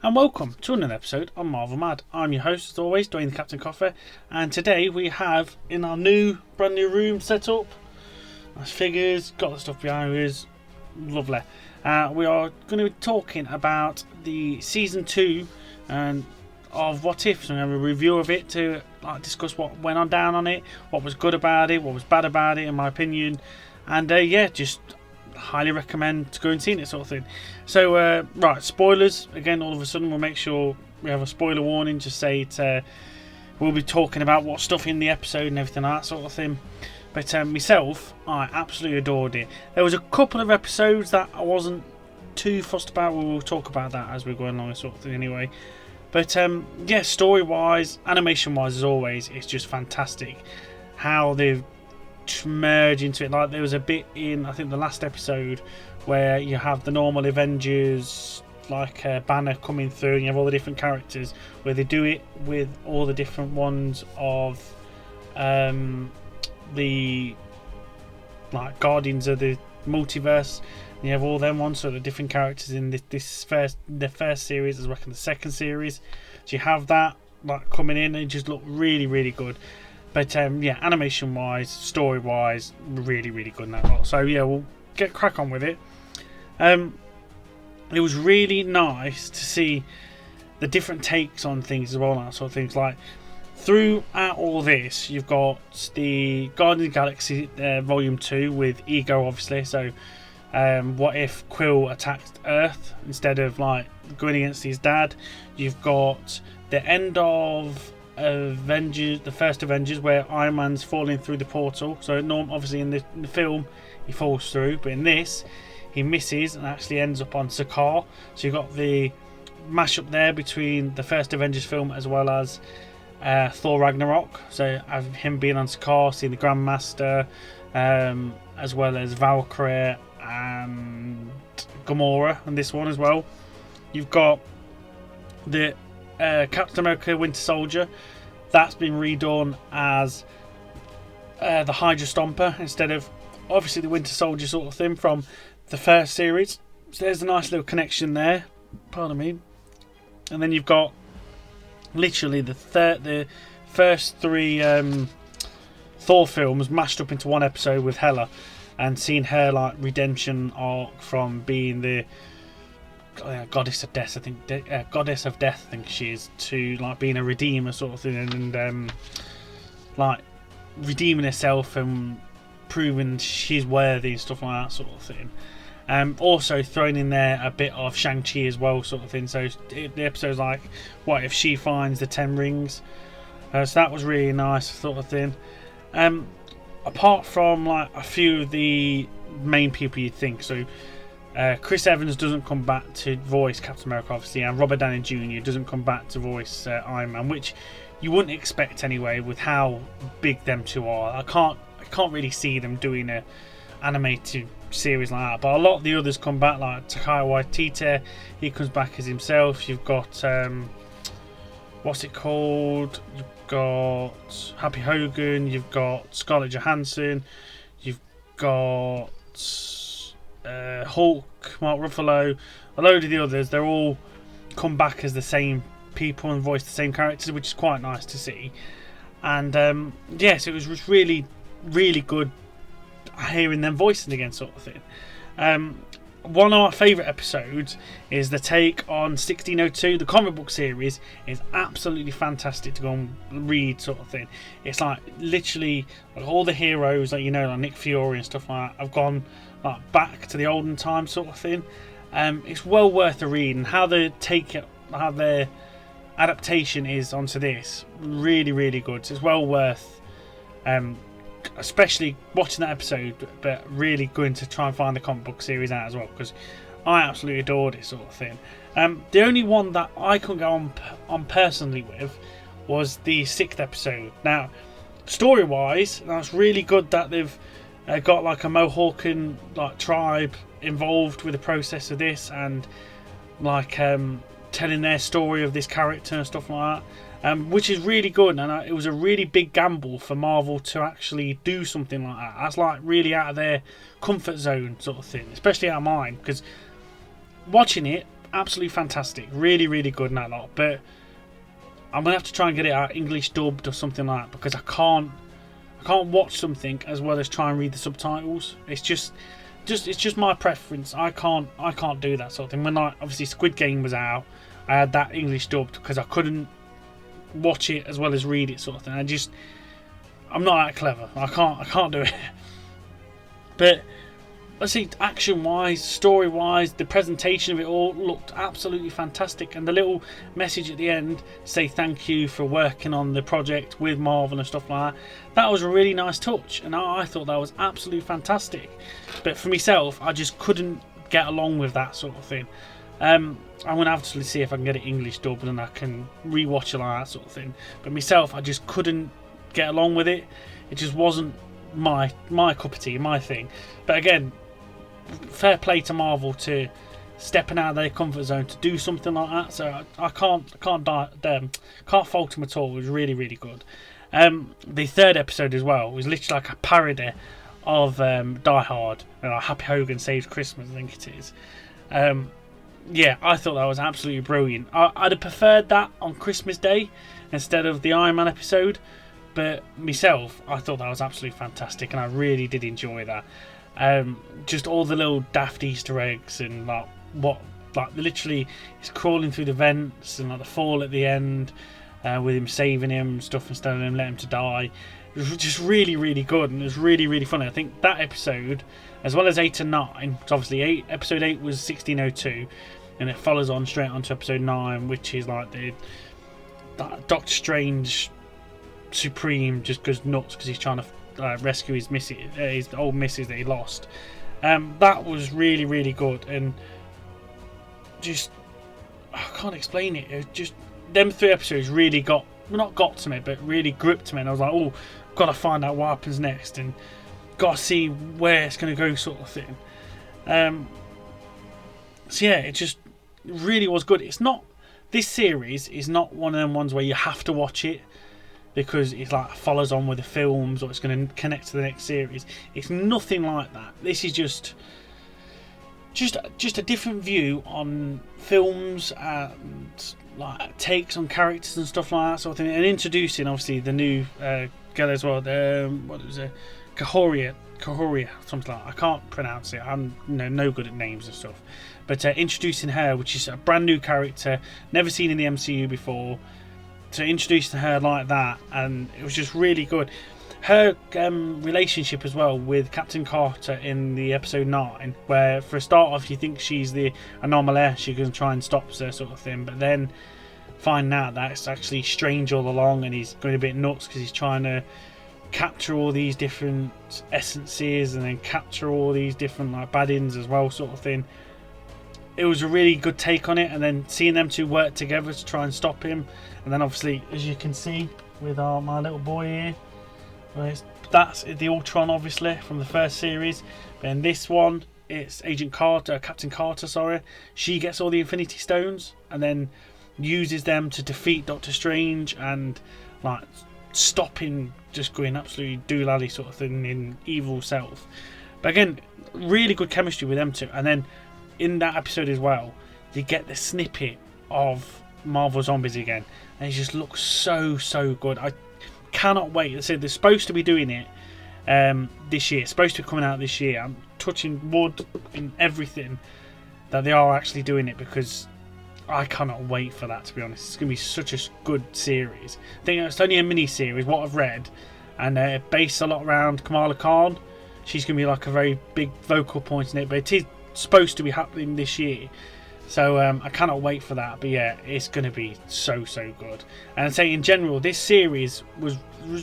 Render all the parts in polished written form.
and welcome to another episode of Marvel Mad. I'm your host, as always, Dwayne the Captain Coffee, and today we have in our brand new room set up, nice figures, got the stuff behind us, lovely. We are going to be talking about the season 2 and of What If. So we have a review of it to discuss what went on down on it, what was good about it, what was bad about it, in my opinion, and just highly recommend to go and see it, sort of thing. So right, spoilers again. All of a sudden, we'll make sure we have a spoiler warning. Just say it. We'll be talking about what stuff in the episode and everything like that sort of thing. But myself, I absolutely adored it. There was a couple of episodes that I wasn't too fussed about. We'll talk about that as we go along, sort of thing. Anyway, but story-wise, animation-wise, as always, it's just fantastic how they've merge into it. Like there was a bit in, I think, the last episode where you have the normal Avengers like banner coming through and you have all the different characters, where they do it with all the different ones of the like Guardians of the Multiverse, and you have all them ones, so the different characters in the first series as well as the second series. So you have that like coming in and it just looked really, really good. But animation wise, story wise, really, really good in that lot. So we'll get crack on with it. It was really nice to see the different takes on things as well, and that sort of things. Like throughout all this, you've got the Guardians of the Galaxy Volume 2 with Ego, obviously. So what if Quill attacked Earth instead of like going against his dad? You've got the end of Avengers, the first Avengers, where Iron Man's falling through the portal. So obviously in the film he falls through, but in this he misses and actually ends up on Sakaar. So you've got the mashup there between the first Avengers film as well as Thor Ragnarok. So him being on Sakaar, seeing the Grandmaster, as well as Valkyrie and Gamora in this one as well. You've got the Captain America Winter Soldier. That's been redone as the Hydra Stomper instead of obviously the Winter Soldier sort of thing from the first series. So there's a nice little connection there. Pardon me. And then you've got literally the first 3 Thor films mashed up into one episode with Hela, and seeing her like redemption arc from being the goddess of death, goddess of death, I think she is, to like being a redeemer sort of thing, and like redeeming herself and proving she's worthy and stuff like that sort of thing. Also throwing in there a bit of Shang-Chi as well, sort of thing. So the episode's like, what if she finds the 10 rings? So that was really nice sort of thing. Apart from like a few of the main people you'd think, so Chris Evans doesn't come back to voice Captain America, obviously, and Robert Downey Jr. doesn't come back to voice Iron Man, which you wouldn't expect anyway, with how big them two are. I can't really see them doing a animated series like that. But a lot of the others come back, like Taika Waititi, he comes back as himself. You've got what's it called? You've got Happy Hogan. You've got Scarlett Johansson. You've got Hulk, Mark Ruffalo, a load of the others. They're all come back as the same people and voice the same characters, which is quite nice to see. And yes, it was just really, really good hearing them voicing again, sort of thing. One of our favourite episodes is the take on 1602. The comic book series is absolutely fantastic to go and read, sort of thing. It's like literally like all the heroes, like like Nick Fury and stuff like that, have gone like back to the olden times, sort of thing. It's well worth a read, and how they take it, how their adaptation is onto this, really, really good. So it's well worth, especially watching that episode, but really going to try and find the comic book series out as well, because I absolutely adored it, sort of thing. The only one that I couldn't go on personally with was the 6th episode. Now, story wise, that's really good that they've got like a Mohawken like tribe involved with the process of this, and like telling their story of this character and stuff like that, which is really good. And it was a really big gamble for Marvel to actually do something like that. That's like really out of their comfort zone, sort of thing, especially out of mine, because watching it, absolutely fantastic, really, really good in that lot. But I'm gonna have to try and get it out English dubbed or something like that, because I can't watch something as well as try and read the subtitles. It's just my preference. I can't do that sort of thing. When obviously Squid Game was out, I had that English dubbed because I couldn't watch it as well as read it, sort of thing. I'm not that clever. I can't do it. But let's see, action-wise, story-wise, the presentation of it all looked absolutely fantastic. And the little message at the end, say thank you for working on the project with Marvel and stuff like that. That was a really nice touch, and I thought that was absolutely fantastic. But for myself, I just couldn't get along with that sort of thing. I'm going to have to see if I can get it English dubbed and I can rewatch it like that sort of thing. But myself, I just couldn't get along with it. It just wasn't my cup of tea, my thing. But again, fair play to Marvel to stepping out of their comfort zone to do something like that. So I can't fault them at all. It was really, really good. The third episode as well was literally like a parody of Die Hard. Happy Hogan Saves Christmas, I think it is. Yeah, I thought that was absolutely brilliant. I'd have preferred that on Christmas Day instead of the Iron Man episode, but myself, I thought that was absolutely fantastic, and I really did enjoy that. Just all the little daft Easter eggs and literally he's crawling through the vents and like the fall at the end with him saving him and stuff instead of him letting him to die. It was just really, really good, and it was really, really funny. I think that episode, as well as 8 and 9, so obviously episode 8 was 1602, and it follows on straight onto episode 9, which is like that Doctor Strange Supreme just goes nuts because he's trying to rescue his old missus that he lost. That was really, really good, and just I can't explain it. It just them 3 episodes really got to me, but really gripped me, and I was like, oh, gotta find out what happens next and gotta see where it's gonna go, sort of thing. So yeah, it just really was good. This series is not one of them ones where you have to watch it because it's like follows on with the films or it's going to connect to the next series. It's nothing like that. This is just a different view on films and like takes on characters and stuff like that sort of thing, and introducing obviously the new girl as well. What was it? Kahoria, something like that. I can't pronounce it. I'm no good at names and stuff. But introducing her, which is a brand new character, never seen in the MCU before. So introducing her like that, and it was just really good. Her relationship as well with Captain Carter in the episode 9, where for a start off you think she's the anomaly, she can try and stop her sort of thing, but then find out that it's actually Strange all along, and he's going a bit nuts because he's trying to capture all these different essences and then capture all these different like bad-ins as well, sort of thing. It was a really good take on it, and then seeing them two work together to try and stop him, and then obviously, as you can see with my little boy here, that's the Ultron obviously from the first series, but in this one it's Captain Carter, sorry. She gets all the Infinity Stones and then uses them to defeat Doctor Strange and like stop him just going absolutely doolally sort of thing in evil self. But again, really good chemistry with them two, and then in that episode as well, you get the snippet of Marvel Zombies again, and it just looks so good. I cannot wait. They said they're supposed to be doing it this year. It's supposed to be coming out this year. I'm touching wood in everything that they are actually doing it, because I cannot wait for that, to be honest. It's going to be such a good series. I think it's only a mini series, what I've read, and based a lot around Kamala Khan. She's going to be like a very big vocal point in it, but it is supposed to be happening this year, so I cannot wait for that. But yeah, it's going to be so good. And I'd say in general this series was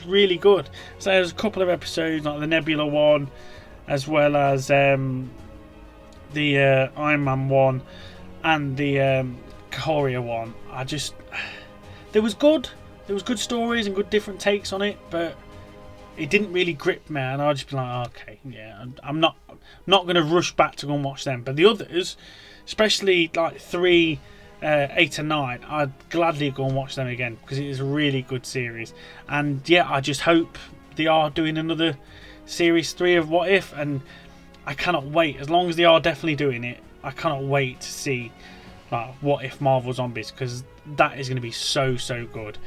really good. So there's a couple of episodes like the Nebula one, as well as the Iron Man one and the Kahoria one. There was good stories and good different takes on it, but it didn't really grip me, and I'll just be like, okay, yeah, I'm not going to rush back to go and watch them. But the others, especially like 3, 8 and 9, I'd gladly go and watch them again, because it is a really good series. And yeah, I just hope they are doing another series 3 of What If, and I cannot wait. As long as they are definitely doing it, I cannot wait to see like what if Marvel Zombies, because that is going to be so good.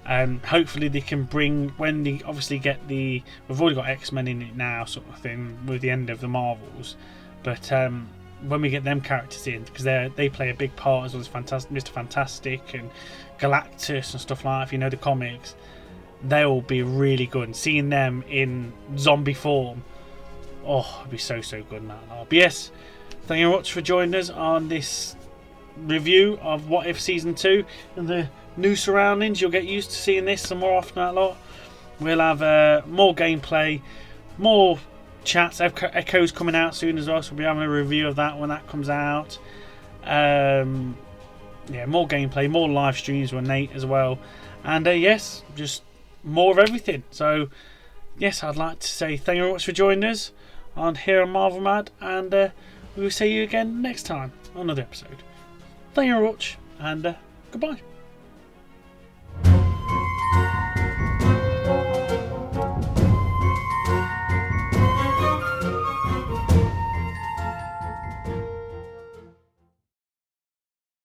Hopefully they can bring, when they obviously get we've already got X-Men in it now, sort of thing, with the end of the Marvels, but when we get them characters in, because they play a big part, as well as Mr. Fantastic and Galactus and stuff like that, if you know the comics, they'll be really good. And seeing them in zombie form, it'll be so good in that. But yes, thank you very much for joining us on this review of What If Season 2 and the new surroundings. You'll get used to seeing this some more often that lot. We'll have more gameplay, more chats. Echo's coming out soon as well, so we'll be having a review of that when that comes out. Yeah, more gameplay, more live streams with Nate as well, and yes, just more of everything. So yes, I'd like to say thank you very much for joining us on here on Marvel Mad, and we will see you again next time on another episode. Thank you very much, and goodbye.